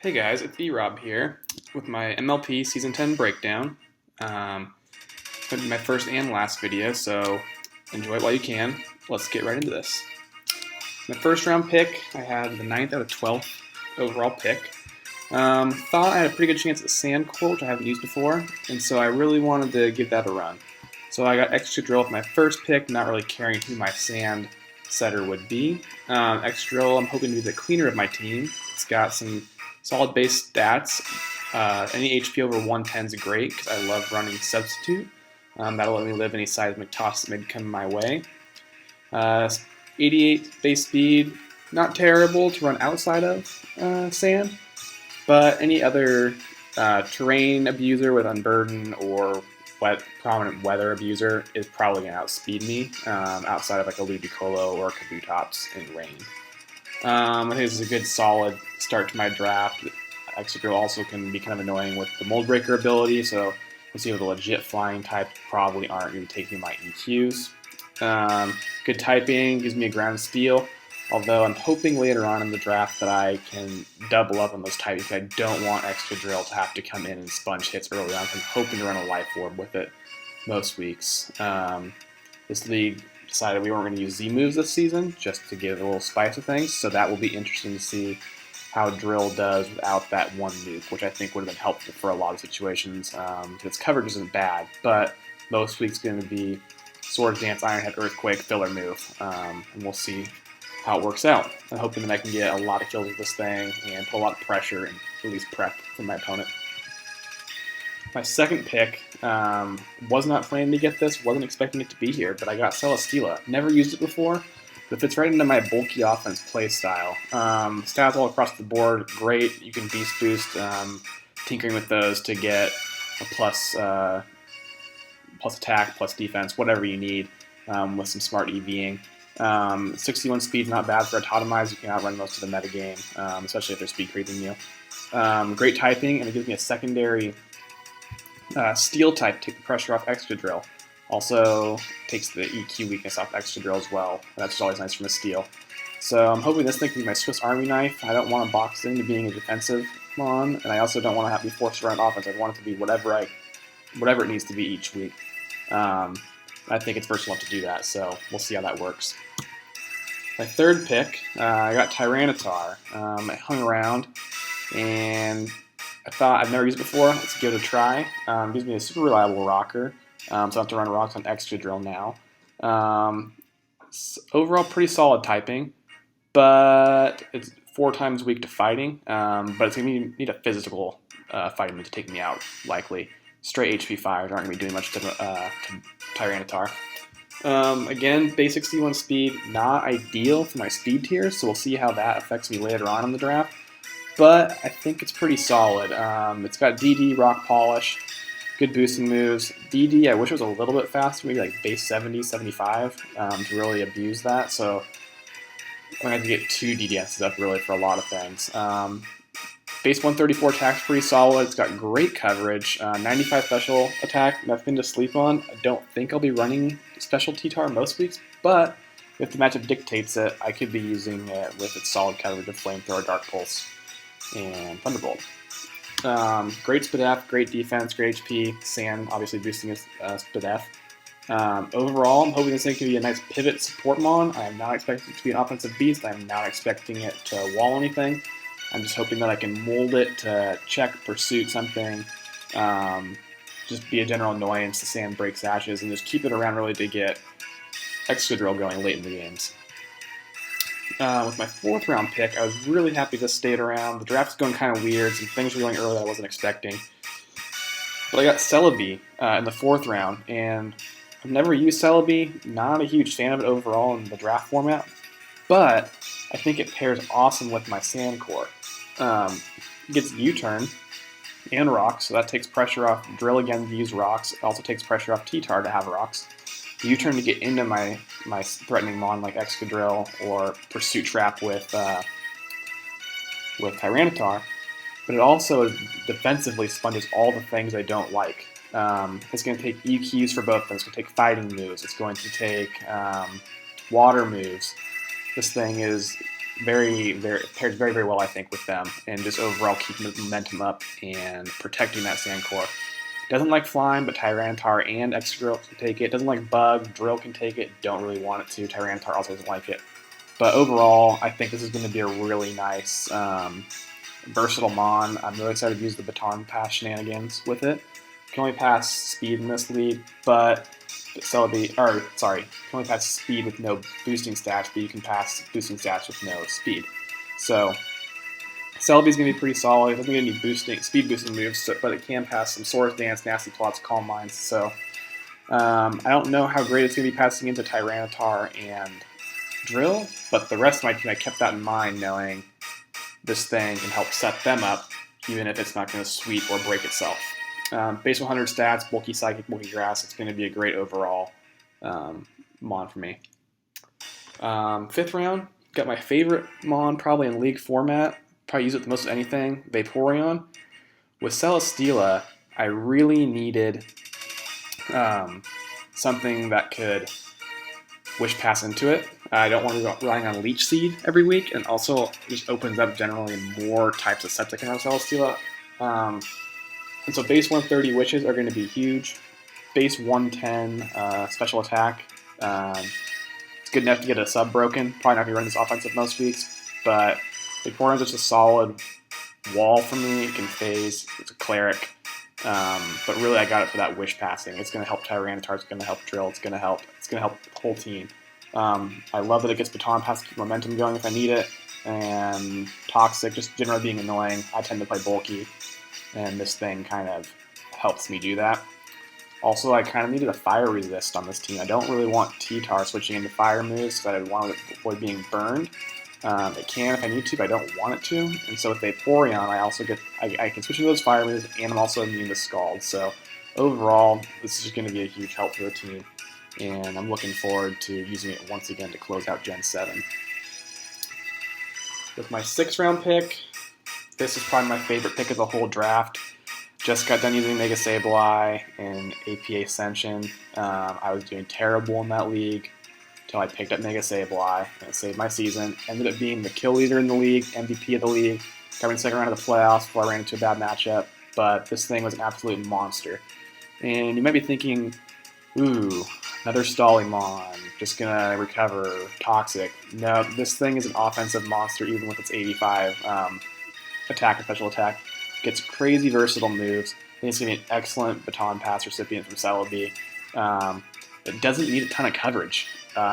Hey guys, it's E-Rob here with my MLP Season 10 breakdown. It'll be my first and last video, so enjoy it while you can. Let's get right into this. My first round pick, I had the 9th out of 12th overall pick. Thought I had a pretty good chance at Sandcore, which I haven't used before, and so I really wanted to give that a run. So I got Extra Drill with my first pick, not really caring who my sand setter would be. Extra Drill, I'm hoping to be the cleaner of my team. It's got some solid base stats. Any HP over 110 is great because I love running Substitute. That'll let me live any seismic toss that may come my way. 88 base speed, not terrible to run outside of sand, but any other terrain abuser with Unburden or prominent weather abuser is probably going to outspeed me outside of like a Ludicolo or a Kabutops in rain. I think this is a good solid start to my draft. Exegro also can be kind of annoying with the Mold Breaker ability, so we'll see with the legit flying type probably aren't going to be taking my EQs. Good typing, gives me a ground steal, although I'm hoping later on in the draft that I can double up on those types. I don't want Extra Drill to have to come in and sponge hits early on, so I'm hoping to run a Life Orb with it most weeks. This league decided we weren't going to use Z moves this season, just to give a little spice of things, so that will be interesting to see how Drill does without that one nuke, which I think would have been helpful for a lot of situations. Its coverage isn't bad, but most weeks going to be Sword Dance, Iron Head, Earthquake, filler move, and we'll see how it works out. I'm hoping that I can get a lot of kills with this thing and put a lot of pressure and release prep from my opponent. My second pick, was not planning to get this, wasn't expecting it to be here, but I got Celesteela. Never used it before, but it fits right into my bulky offense playstyle. Stats all across the board, great. You can Beast Boost, tinkering with those to get a plus attack, plus defense, whatever you need with some smart EVing. 61 speed is not bad for a Totemize. You can outrun most of the metagame, especially if they're speed creeping you. Great typing, and it gives me a secondary Steel type to take the pressure off Extra Drill. Also takes the EQ weakness off Extra Drill as well. That's always nice from a Steel. So I'm hoping this thing can be my Swiss Army knife. I don't want to box it into being a defensive mon, and I also don't want to have to be forced to run offense. I want it to be whatever it needs to be each week. I think it's versatile enough to do that, so we'll see how that works. My third pick, I got Tyranitar. I hung around, and I thought I've never used it before. Let's give it a try. Gives me a super reliable rocker, so I have to run rocks on Extra Drill now. Overall, pretty solid typing, but it's 4 times weak to fighting. But it's going to need a physical fighting move to take me out, likely. Straight HP fires aren't going to be doing much to Tyranitar. Again, base 61 speed, not ideal for my speed tier, so we'll see how that affects me later on in the draft. But I think it's pretty solid. It's got DD, Rock Polish, good boosting moves. DD, I wish it was a little bit faster, maybe like base 70, 75 to really abuse that. So I'm going to have to get 2 DDSs up really for a lot of things. Base 134 attack's pretty solid. It's got great coverage. 95 special attack, nothing to sleep on. I don't think I'll be running special T-Tar most weeks, but if the matchup dictates it, I could be using it with its solid coverage of Flamethrower, Dark Pulse, and Thunderbolt. Great Spadef, great defense, great HP. Sand obviously boosting his Spadef. Overall, I'm hoping this thing can be a nice pivot support mon. I am not expecting it to be an offensive beast. I am not expecting it to wall anything. I'm just hoping that I can mold it to check, pursuit something, just be a general annoyance to Sand breaks ashes, and just keep it around really to get Extra Drill going late in the games. With my 4th round pick, I was really happy this stayed around. The draft is going kind of weird. Some things were going early that I wasn't expecting. But I got Celebi in the 4th round, and I've never used Celebi. Not a huge fan of it overall in the draft format, but I think it pairs awesome with my Sandcore. It gets U-turn and rocks, so that takes pressure off Drill again to use rocks. It also takes pressure off T-Tar to have rocks. U-turn to get into my threatening mon like Excadrill or Pursuit Trap with Tyranitar, but it also defensively sponges all the things I don't like. It's going to take EQs for both of them. It's going to take fighting moves. It's going to take water moves. This thing is pairs very, very well, I think, with them, and just overall keeping the momentum up and protecting that sand core. Doesn't like flying, but Tyranitar and Excadrill can take it. Doesn't like Bug, Drill can take it. Don't really want it to. Tyranitar also doesn't like it. But overall, I think this is going to be a really nice, versatile Mon. I'm really excited to use the Baton Pass shenanigans with it. Can only pass speed in this league, but Celebi, can only pass speed with no boosting stats, but you can pass boosting stats with no speed. So Celebi's going to be pretty solid. It doesn't get any speed boosting moves, but it can pass some Swords Dance, Nasty Plots, Calm Minds. So I don't know how great it's going to be passing into Tyranitar and Drill, but the rest of my team, I kept that in mind, knowing this thing can help set them up, even if it's not going to sweep or break itself. Base 100 stats, bulky Psychic, bulky Grass. It's going to be a great overall Mon for me. 5th round, got my favorite Mon probably in League format. Probably use it the most of anything, Vaporeon. With Celesteela, I really needed something that could Wish Pass into it. I don't want to be relying on Leech Seed every week, and also just opens up generally more types of sets I can have Celesteela. And so base 130 Wishes are going to be huge. Base 110 Special Attack. It's good enough to get a sub broken. Probably not going to run this offensive most weeks, but Vaporeon's just a solid wall for me. It can phase. It's a Cleric. But really, I got it for that Wish Passing. It's going to help Tyranitar. It's going to help Drill. It's going to help the whole team. I love that it gets Baton Pass to keep momentum going if I need it. And Toxic, just generally being annoying. I tend to play bulky, and this thing kind of helps me do that. Also, I kind of needed a Fire Resist on this team. I don't really want T-Tar switching into Fire moves because I want to avoid being burned. It can if I need to, but I don't want it to. And so with Vaporeon, I also get I can switch into those Fire moves, and I'm also immune to Scald. So overall, this is going to be a huge help for the team, and I'm looking forward to using it once again to close out Gen 7. With my 6th round pick, this is probably my favorite pick of the whole draft. Just got done using Mega Sableye and APA Ascension. I was doing terrible in that league until I picked up Mega Sableye, and it saved my season. Ended up being the kill leader in the league, MVP of the league. Got me in the second round of the playoffs before I ran into a bad matchup, but this thing was an absolute monster. And you might be thinking, ooh, another Stallimon, just gonna recover, Toxic. No, this thing is an offensive monster even with its 85 attack and special attack. Gets crazy versatile moves. I think it's going to be an excellent Baton Pass recipient from Celebi. It doesn't need a ton of coverage.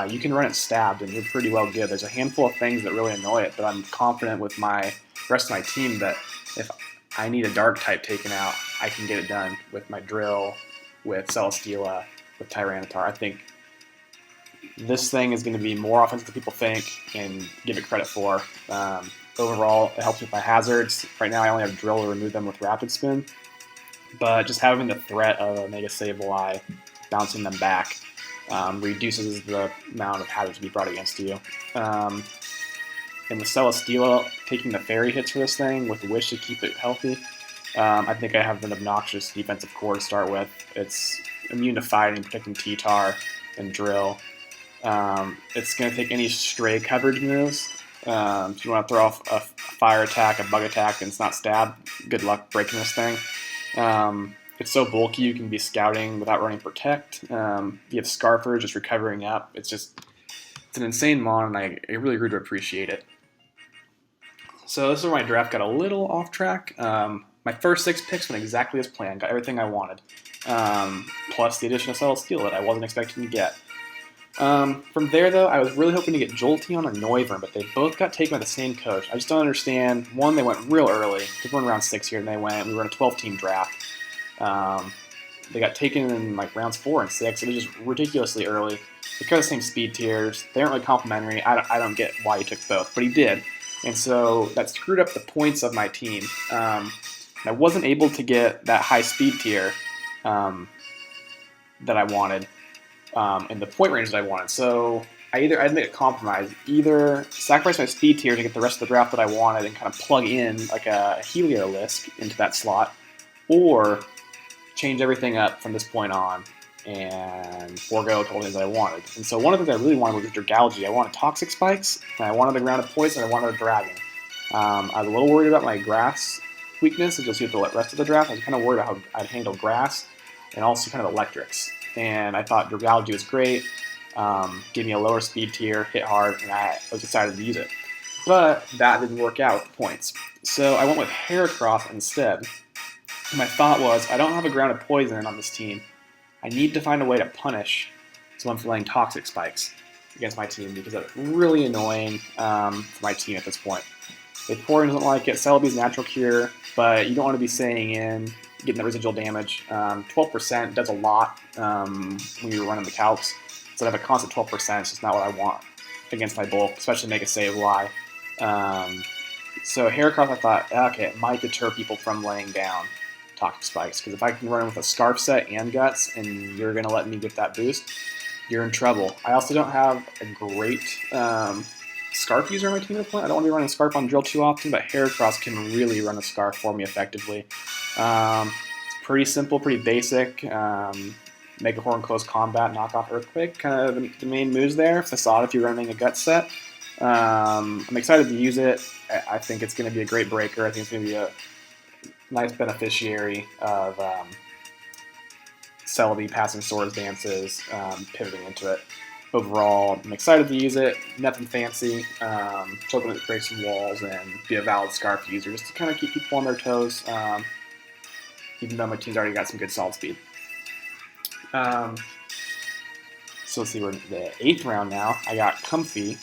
You can run it stabbed and you're pretty well good. There's a handful of things that really annoy it, but I'm confident with my rest of my team that if I need a Dark type taken out, I can get it done with my Drill, with Celesteela, with Tyranitar. I think this thing is going to be more offensive than people think and give it credit for. Overall, it helps with my hazards. Right now, I only have Drill to remove them with Rapid Spin, but just having the threat of a Mega Sableye bouncing them back reduces the amount of hazards to be brought against you. And with Celesteela, taking the fairy hits for this thing with Wish to keep it healthy, I think I have an obnoxious defensive core to start with. It's immune to fighting, protecting T-Tar and Drill. It's going to take any stray coverage moves. If you want to throw off a fire attack, a bug attack, and it's not stab, good luck breaking this thing. It's so bulky you can be scouting without running Protect. If you have Scarfer just recovering up, it's an insane mon, and I really grew to appreciate it. So this is where my draft got a little off track. My first 6 picks went exactly as planned, got everything I wanted, plus the addition of Celesteela that I wasn't expecting to get. From there, though, I was really hoping to get Jolteon or Noivern, but they both got taken by the same coach. I just don't understand. One, they went real early. They went around 6 here, and we were in a 12-team draft. They got taken in like rounds 4 and 6. It was just ridiculously early. They got the same speed tiers. They aren't really complimentary. I don't get why he took both, but he did. And so that screwed up the points of my team. I wasn't able to get that high speed tier that I wanted. In the point range that I wanted. So I had to make a compromise. Either sacrifice my speed tier to get the rest of the draft that I wanted and kind of plug in like a Heliolisk into that slot, or change everything up from this point on and forego a couple things that I wanted. And so one of the things I really wanted was Dragalge. I wanted Toxic Spikes, and I wanted the Grounded Poison, and I wanted a Dragon. I was a little worried about my grass weakness, as you'll see with the rest of the draft. I was kind of worried about how I'd handle grass and also kind of electrics. And I thought Dragalge was great, gave me a lower speed tier, hit hard, and I was excited to use it. But that didn't work out with the points. So I went with Heracross instead. My thought was, I don't have a Grounded Poison on this team. I need to find a way to punish someone for laying Toxic Spikes against my team because it's really annoying for my team at this point. Vaporeon doesn't like it. Celebi's natural cure, but you don't want to be staying in, getting the residual damage. 12% does a lot when you're running the calcs. So to have a constant 12%, it's just not what I want against my bulk, especially Mega Save Y. So Heracross, I thought, okay, it might deter people from laying down Toxic Spikes, because if I can run with a Scarf set and Guts, and you're going to let me get that boost, you're in trouble. I also don't have a great Scarf user on my team at this point. I don't want to be running Scarf on Drill too often, but Heracross can really run a Scarf for me effectively. It's pretty simple, pretty basic. Mega Horn, Close Combat, Knock Off Earthquake, kind of the main moves there. Facade if you're running a Gut set. I'm excited to use it. I think it's going to be a great breaker. I think it's going to be a nice beneficiary of Celebi passing Swords Dances, pivoting into it. Overall, I'm excited to use it. Nothing fancy. Just hoping it breaks some walls and be a valid Scarf user, just to kind of keep people on their toes, even though my team's already got some good solid speed. So let's see, we're in the 8th round now. I got Comfey,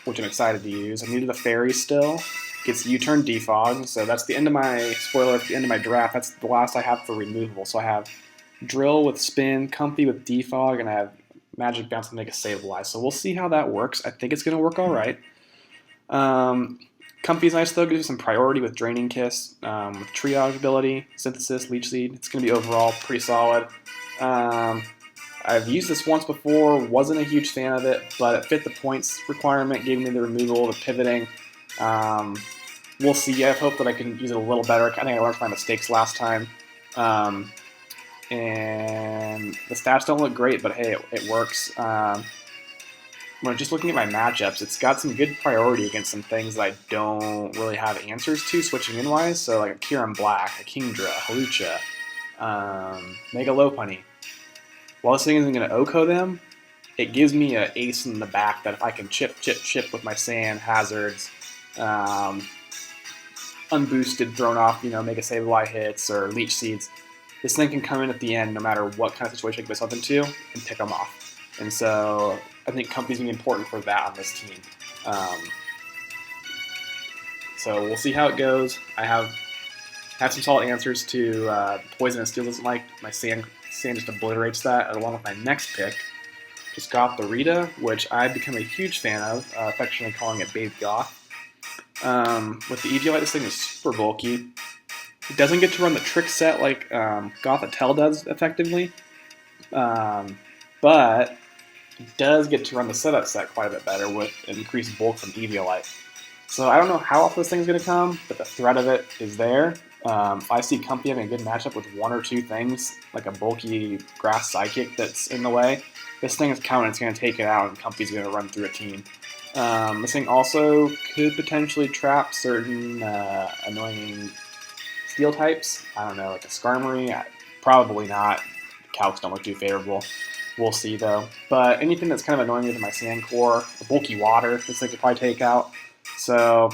which I'm excited to use. I'm new to the Fairy still. Gets U-turn defog, so that's the end of my, spoiler, at the end of my draft. That's the last I have for removable. So I have Drill with Spin, Comfey with defog, and I have Magic Bounce to make a save live. So we'll see how that works. I think it's going to work all right. Comfey's nice though, gives you some priority with Draining Kiss, with Triage ability, Synthesis, Leech Seed. It's going to be overall pretty solid. I've used this once before, wasn't a huge fan of it, but it fit the points requirement, gave me the removal, the pivoting. We'll see. I hope that I can use it a little better. I think I learned from my mistakes last time. And the stats don't look great, but hey, it works. When just looking at my matchups, it's got some good priority against some things that I don't really have answers to switching in wise. So like a Kieran Black, a Kingdra, a Hawlucha, Mega Lopunny. While this thing isn't going to OHKO them, it gives me an ace in the back that if I can chip with my Sand, Hazards, unboosted, thrown off, Mega Save Y hits or Leech Seeds, this thing can come in at the end no matter what kind of situation I get myself into and pick them off. And so I think Comfey's going to be important for that on this team. So we'll see how it goes. I have some solid answers to Poison and Steel doesn't like. My Sand just obliterates that, along with my next pick. Just got the Rita, which I've become a huge fan of, affectionately calling it Babe Goth. With the Eviolite, this thing is super bulky. It doesn't get to run the trick set like Gothitelle does effectively, but it does get to run the setup set quite a bit better with increased bulk from Eviolite. So I don't know how often this thing's going to come, but the threat of it is there. If I see Comfey having a good matchup with one or two things, like a bulky Grass Psychic that's in the way, this thing is coming, it's going to take it out, and Comfey's going to run through a team. This thing also could potentially trap certain annoying steel types. I don't know, like a Skarmory. Probably not. Calcs don't look too favorable. We'll see, though. But anything that's kind of annoying me to my Sand Core, the bulky Water, this thing could probably take out. So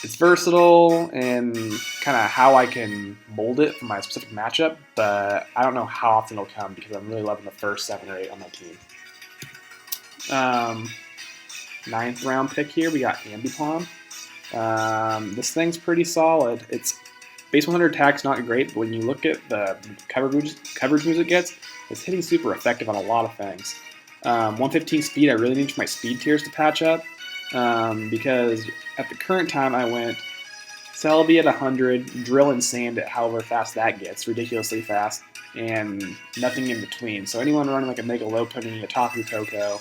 it's versatile and kind of how I can mold it for my specific matchup, but I don't know how often it'll come because I'm really loving the first 7 or 8 on my team. 9th round pick here, we got Ambipom. This thing's pretty solid. It's base 100 attack's not great, but when you look at the coverage moves it gets, it's hitting super effective on a lot of things. 115 speed, I really need for my speed tiers to patch up. Because at the current time I went Celebi at 100, Drill and Sand at however fast that gets, ridiculously fast, and nothing in between. So anyone running like a Mega Lopunny, a Tapu Koko,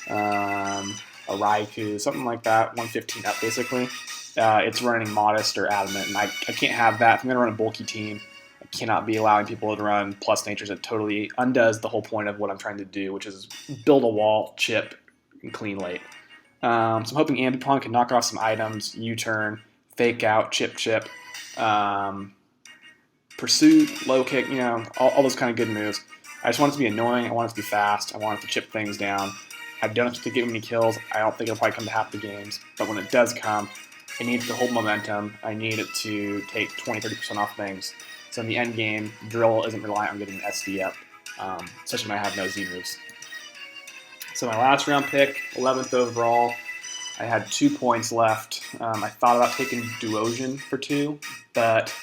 a Raikou, something like that, 115 up basically, it's running Modest or Adamant, and I can't have that. If I'm going to run a bulky team, I cannot be allowing people to run plus natures. It totally undoes the whole point of what I'm trying to do, which is build a wall, chip, and clean late. So I'm hoping Ambipom can knock off some items, U-turn, fake out, chip, pursuit, low kick, all those kind of good moves. I just want it to be annoying. I want it to be fast. I want it to chip things down. I don't expect to get many kills. I don't think it'll probably come to half the games. But when it does come, it needs to hold momentum. I need it to take 20-30% off things. So in the end game, Drill isn't reliant on getting an SD up, especially when I have no Z moves. So my last round pick, 11th overall, I had 2 points left. I thought about taking Duosion for 2, but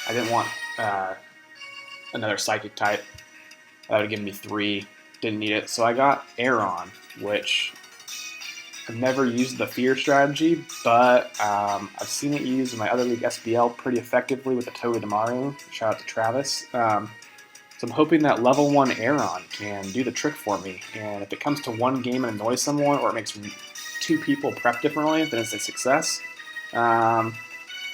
I didn't want another Psychic type. That would give me 3. Didn't need it. So I got Aeron, which I've never used the Fear strategy, but I've seen it used in my other league SBL pretty effectively with the Togedemaru. Shout out to Travis. So I'm hoping that level 1 Aeron can do the trick for me. And if it comes to one game and annoys someone, or it makes 2 people prep differently, then it's a success.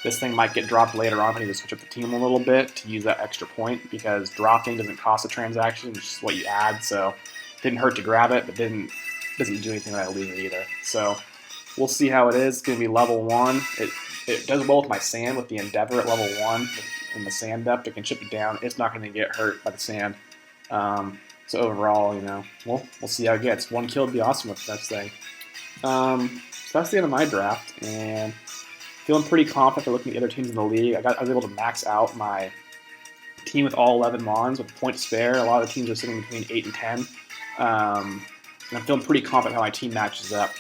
This thing might get dropped later on if I need to switch up the team a little bit to use that extra point, because dropping doesn't cost a transaction, it's just what you add. So it didn't hurt to grab it, but doesn't do anything that I lose it either. So we'll see how it is. It's going to be level 1. It does well with my sand with the Endeavor at level 1 in the sand depth. It can chip it down. It's not going to get hurt by the sand. So overall, we'll see how it gets. 1 kill would be awesome with this thing. So that's the end of my draft, and feeling pretty confident for looking at the other teams in the league. I was able to max out my team with all 11 Mons with a point to spare. A lot of the teams are sitting between 8 and 10. And I'm feeling pretty confident how my team matches up.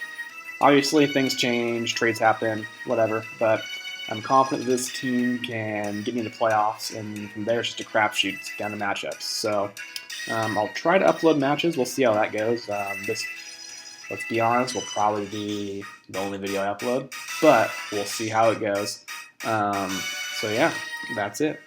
Obviously, things change, trades happen, whatever, but I'm confident this team can get me into playoffs, and from there it's just a crapshoot. It's down to matchups. So I'll try to upload matches. We'll see how that goes. Let's be honest, will probably be the only video I upload, but we'll see how it goes. So yeah, that's it.